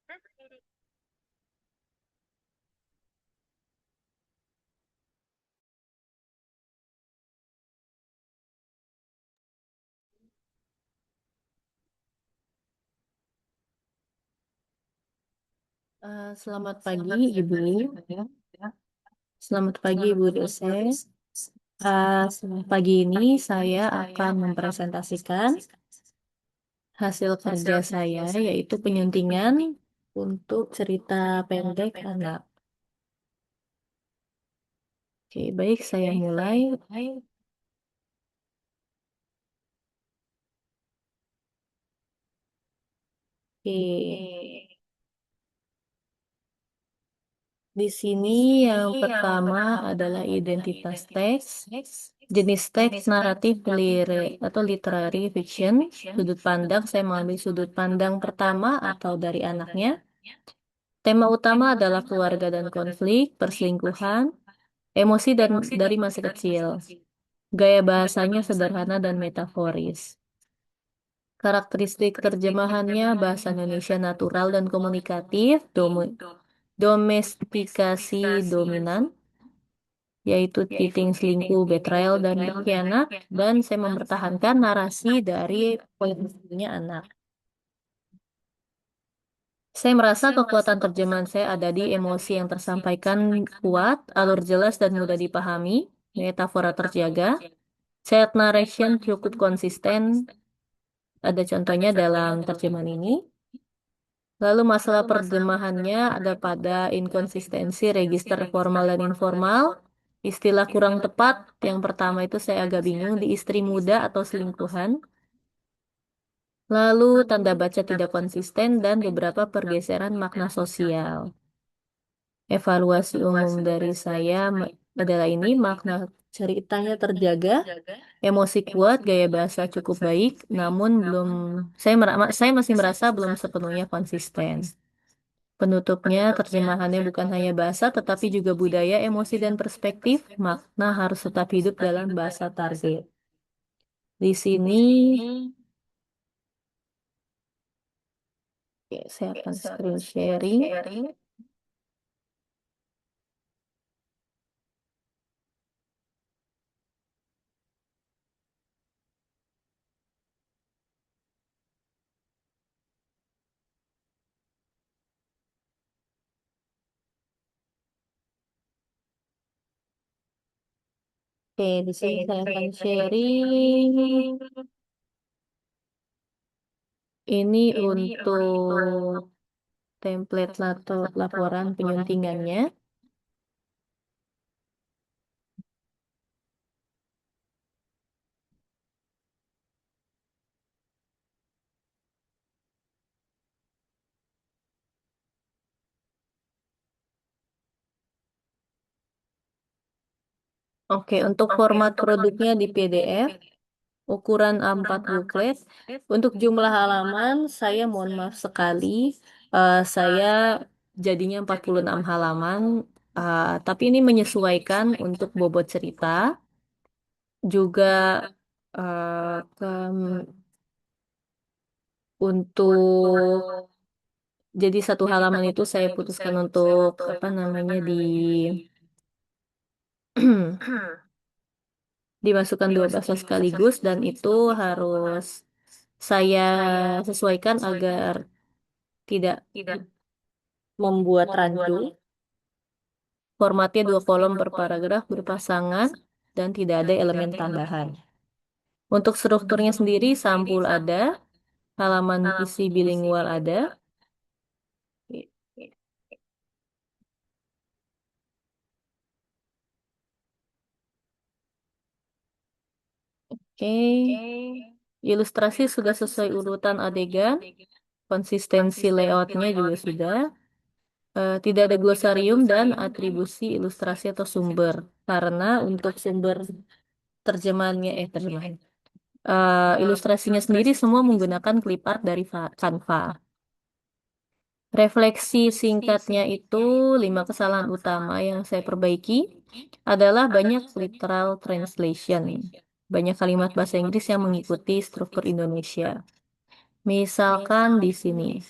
Selamat pagi, Ibu. Selamat pagi, Ibu dosen. Pagi ini saya akan mempresentasikan hasil kerja saya, yaitu penyuntingan untuk cerita pendek anak. Oke, baik, saya mulai. Oke, di sini yang pertama adalah identitas teks, jenis teks naratif atau literary fiction. Sudut pandang, saya mengambil sudut pandang pertama atau dari anaknya. Tema utama adalah keluarga dan konflik, perselingkuhan, emosi dan dari masa kecil. Gaya bahasanya sederhana dan metaforis. Karakteristik terjemahannya bahasa Indonesia natural dan komunikatif, domestikasi dominan, yaitu cheating, selingkuh, betrayal, dan berkhianat, dan saya mempertahankan narasi dari poin of view-nya anak. Saya merasa kekuatan terjemahan saya ada di emosi yang tersampaikan kuat, alur jelas dan mudah dipahami, metafora terjaga, shared narration cukup konsisten, ada contohnya dalam terjemahan ini. Lalu masalah terjemahannya ada pada inkonsistensi register formal dan informal, istilah kurang tepat, yang pertama itu saya agak bingung di istri muda atau selingkuhan. Lalu tanda baca tidak konsisten dan beberapa pergeseran makna sosial. Evaluasi umum dari saya adalah ini, makna ceritanya terjaga, emosi kuat, gaya bahasa cukup baik, namun saya masih merasa belum sepenuhnya konsisten. Penutupnya, terjemahannya bukan hanya bahasa, tetapi juga budaya, emosi, dan perspektif. Makna harus tetap hidup dalam bahasa target. Di sini, oke, saya akan screen sharing. Oke, di sini saya akan sharing. Ini untuk template laporan penyuntingannya. Oke, untuk format produknya di PDF, ukuran A4 booklet. Untuk jumlah halaman, saya mohon maaf sekali, saya jadinya 46 halaman, tapi ini menyesuaikan untuk bobot cerita, juga untuk jadi satu halaman itu saya putuskan untuk apa namanya dimasukkan dua bahasa sekaligus dan itu harus saya sesuaikan agar tidak membuat rancu. Formatnya dua kolom per paragraf berpasangan dan tidak ada elemen tambahan. Untuk strukturnya sendiri, sampul ada, halaman isi bilingual ada. Oke, ilustrasi sudah sesuai urutan adegan, konsistensi layoutnya juga sudah. Tidak ada glosarium dan atribusi ilustrasi atau sumber. Karena untuk sumber terjemahan. Ilustrasinya sendiri semua menggunakan clip art dari Canva. Refleksi singkatnya itu 5 kesalahan utama yang saya perbaiki adalah banyak literal translation. Banyak kalimat bahasa Inggris yang mengikuti struktur Indonesia. Misalkan di sini.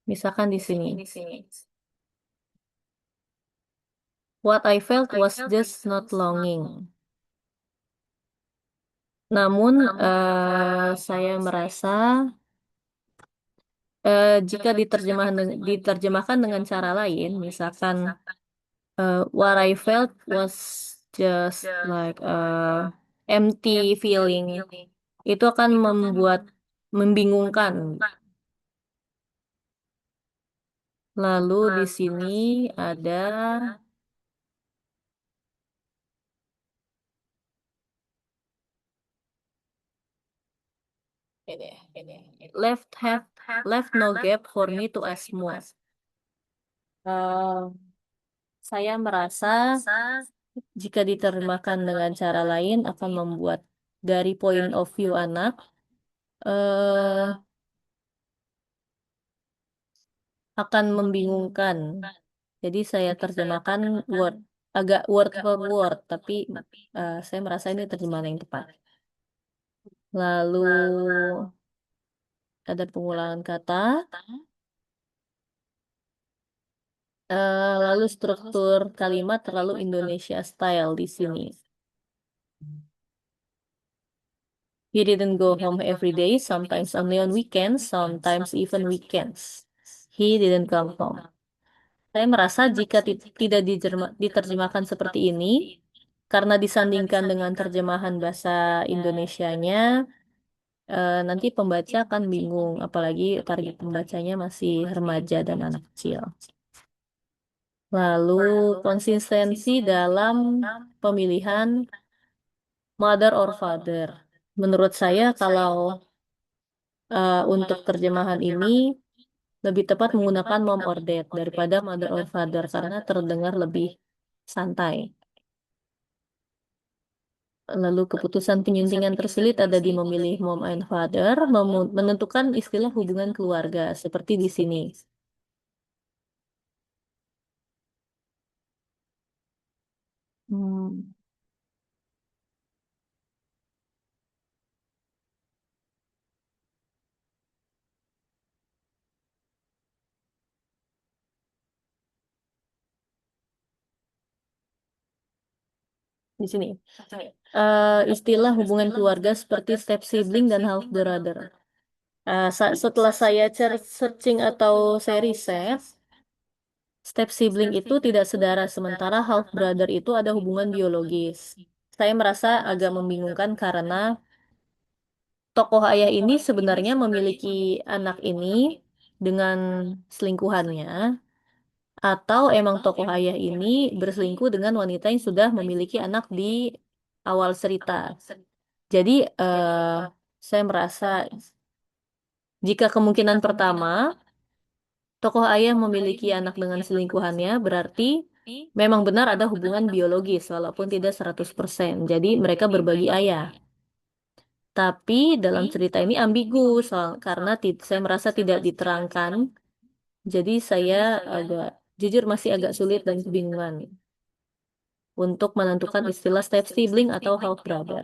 Misalkan di sini. What I felt was just not longing. Namun saya merasa jika diterjemahkan dengan cara lain, misalkan what I felt was just like empty feeling, itu akan membuat membingungkan. Lalu di sini ada left have left no gap for me to ask more. Eh, saya merasa jika diterjemahkan dengan cara lain akan membuat dari point of view anak eh, akan membingungkan. Jadi saya terjemahkan word agak word per word, tapi saya merasa ini terjemahan yang tepat. Lalu ada pengulangan kata, lalu struktur kalimat terlalu Indonesia style di sini. He didn't go home every day, sometimes only on weekends, sometimes even weekends. He didn't come home. Saya merasa jika tidak diterjemahkan seperti ini, karena disandingkan dengan terjemahan bahasa Indonesianya, nanti pembaca akan bingung, apalagi target pembacanya masih remaja dan anak kecil. Lalu konsistensi dalam pemilihan mother or father. Menurut saya kalau untuk terjemahan ini lebih tepat menggunakan mom or dad daripada mother or father karena terdengar lebih santai. Lalu keputusan penyuntingan tersulit ada di memilih mom and father, menentukan istilah hubungan keluarga seperti di sini. Hmm, di sini. Istilah hubungan keluarga seperti step sibling dan half brother. Setelah saya searching atau saya riset, step sibling itu tidak sedara, sementara half brother itu ada hubungan biologis. Saya merasa agak membingungkan karena tokoh ayah ini sebenarnya memiliki anak ini dengan selingkuhannya, atau emang tokoh ayah ini berselingkuh dengan wanita yang sudah memiliki anak di awal cerita. Jadi, saya merasa jika kemungkinan pertama, tokoh ayah memiliki anak dengan selingkuhannya, berarti memang benar ada hubungan biologis, walaupun tidak 100%. Jadi, mereka berbagi ayah. Tapi dalam cerita ini ambigu, karena saya merasa tidak diterangkan. Jadi, saya agak, jujur masih agak sulit dan kebingungan untuk menentukan istilah step sibling atau half brother.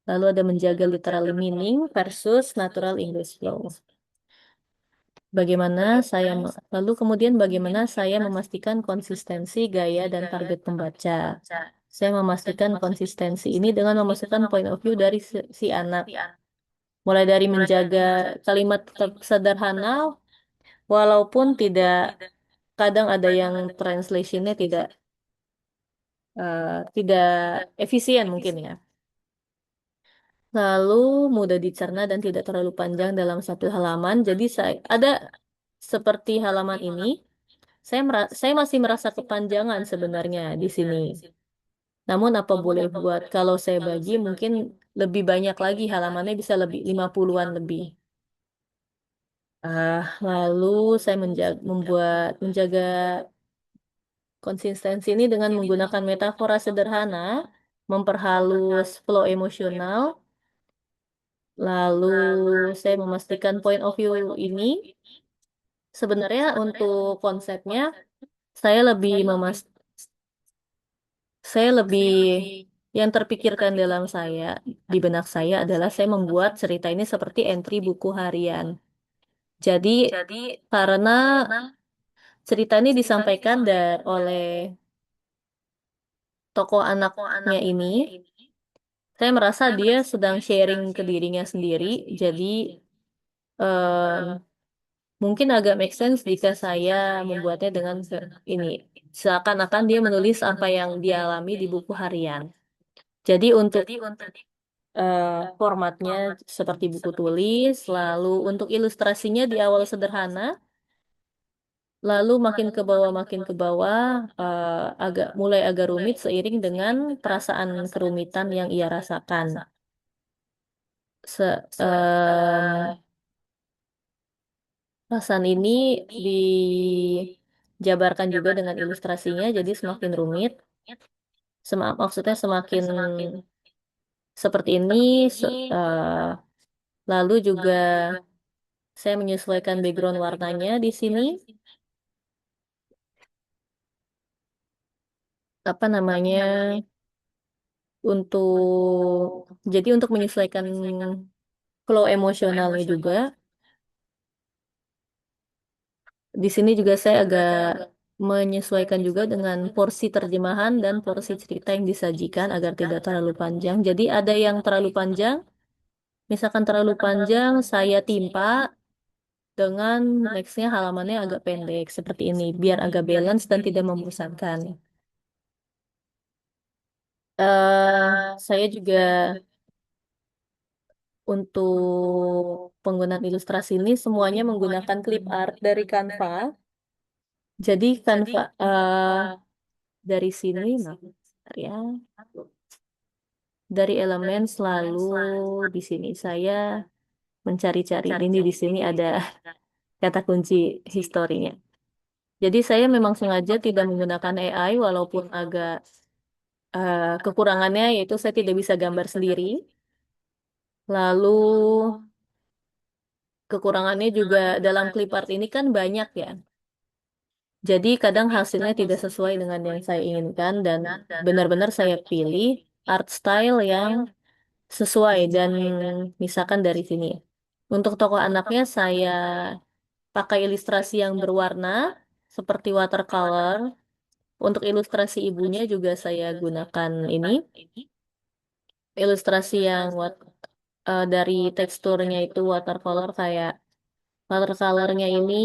Lalu ada menjaga literal meaning versus natural English flow. Bagaimana saya lalu kemudian bagaimana saya memastikan konsistensi gaya dan target pembaca. Saya memastikan konsistensi ini dengan memasukkan point of view dari si anak. Mulai dari menjaga kalimat tetap sederhana, walaupun tidak kadang ada yang translationnya tidak efisien mungkin ya. Lalu mudah dicerna dan tidak terlalu panjang dalam satu halaman. Jadi saya ada seperti halaman ini. Saya masih merasa kepanjangan sebenarnya di sini. Namun apa boleh buat kalau saya bagi mungkin lebih banyak lagi halamannya bisa lebih 50-an lebih. Lalu saya menjaga konsistensi ini dengan menggunakan metafora sederhana, memperhalus flow emosional, lalu saya memastikan point of view ini. Sebenarnya untuk konsepnya saya lebih memas saya lebih yang terpikirkan dalam di benak saya adalah saya membuat cerita ini seperti entry buku harian. Jadi karena cerita ini disampaikan oleh tokoh anaknya ini, saya merasa dia sedang sharing ke dirinya sendiri. Jadi mungkin agak make sense jika saya membuatnya dengan ini. Seakan-akan dia menulis apa yang dia alami di buku harian. Jadi untuk eh, formatnya seperti buku tulis, lalu untuk ilustrasinya di awal sederhana, lalu makin ke bawah mulai agak rumit seiring dengan perasaan kerumitan yang ia rasakan. Perasaan ini dijabarkan juga dengan ilustrasinya, jadi semakin rumit. Maksudnya semakin seperti ini. Lalu juga saya menyesuaikan background warnanya di sini. Apa namanya? Untuk menyesuaikan flow emosionalnya juga. Di sini juga saya agak menyesuaikan juga dengan porsi terjemahan dan porsi cerita yang disajikan agar tidak terlalu panjang. Jadi ada yang terlalu panjang, misalkan terlalu panjang, saya timpa dengan nextnya halamannya agak pendek seperti ini, biar agak balance dan tidak membosankan. Saya juga untuk penggunaan ilustrasi ini semuanya menggunakan clip art dari Canva. Jadi Canva dari sini, nah, bentar ya. Dari elemen selalu di sini saya mencari-cari ini di sini ada kata kunci historinya. Jadi saya memang sengaja tidak menggunakan AI walaupun agak kekurangannya yaitu saya tidak bisa gambar sendiri. Lalu kekurangannya juga dalam clip art ini kan banyak ya. Jadi kadang hasilnya tidak sesuai dengan yang saya inginkan dan benar-benar saya pilih art style yang sesuai dan misalkan dari sini. Untuk tokoh anaknya saya pakai ilustrasi yang berwarna seperti watercolor. Untuk ilustrasi ibunya juga saya gunakan ini ilustrasi yang dari teksturnya itu watercolor kayak watercolornya ini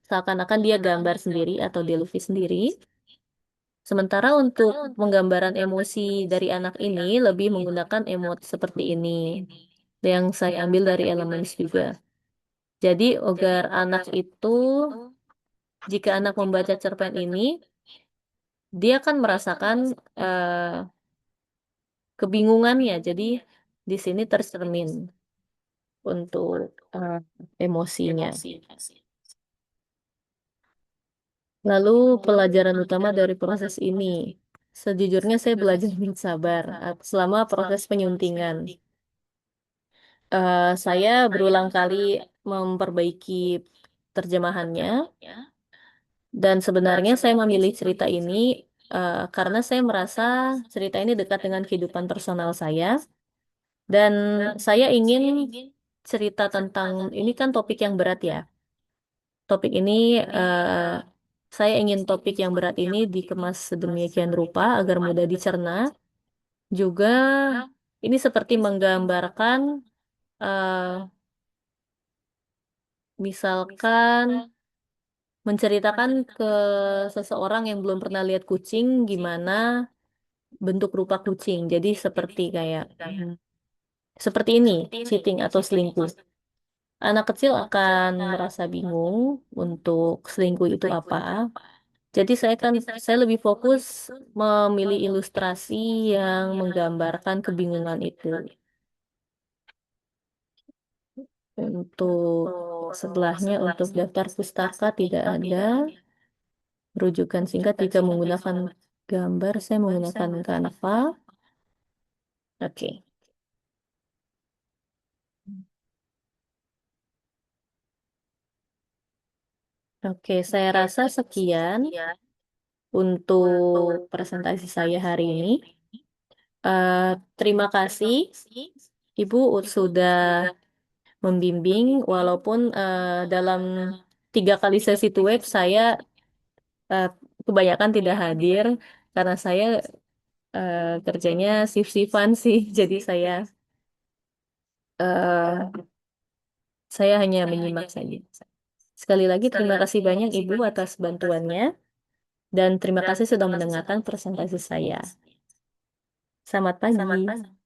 seakan-akan dia gambar sendiri atau dilukis sendiri. Sementara untuk penggambaran emosi dari anak ini lebih menggunakan emot seperti ini yang saya ambil dari Elements juga. Jadi agar anak itu jika anak membaca cerpen ini dia akan merasakan eh, kebingungannya. Jadi di sini tercermin untuk emosinya. Lalu pelajaran utama dari proses ini. Sejujurnya saya belajar bersabar selama proses penyuntingan. Saya berulang kali memperbaiki terjemahannya dan sebenarnya saya memilih cerita ini karena saya merasa cerita ini dekat dengan kehidupan personal saya dan saya ingin cerita tentang ini kan topik yang berat ya. Topik ini saya ingin topik yang berat ini dikemas sedemikian rupa agar mudah dicerna. Juga ini seperti menggambarkan eh, misalkan menceritakan ke seseorang yang belum pernah lihat kucing gimana bentuk rupa kucing. Jadi seperti kayak seperti ini, cheating atau selingkuh. Anak kecil akan merasa bingung untuk selingkuh itu apa. Jadi saya lebih fokus memilih ilustrasi yang menggambarkan kebingungan itu. Untuk sebelahnya untuk daftar pustaka tidak ada. Rujukan singkat jika menggunakan gambar, saya menggunakan Canva. Oke. Oke, saya rasa sekian untuk presentasi saya hari ini. Eh, Terima kasih Ibu sudah membimbing, walaupun dalam 3 kali sesi tuwek saya eh, kebanyakan tidak hadir karena saya kerjanya shift-shiftan sih. Jadi saya hanya menyimak saja. Sekali lagi terima kasih banyak Ibu atas bantuannya dan terima kasih sudah mendengarkan presentasi saya. Selamat pagi.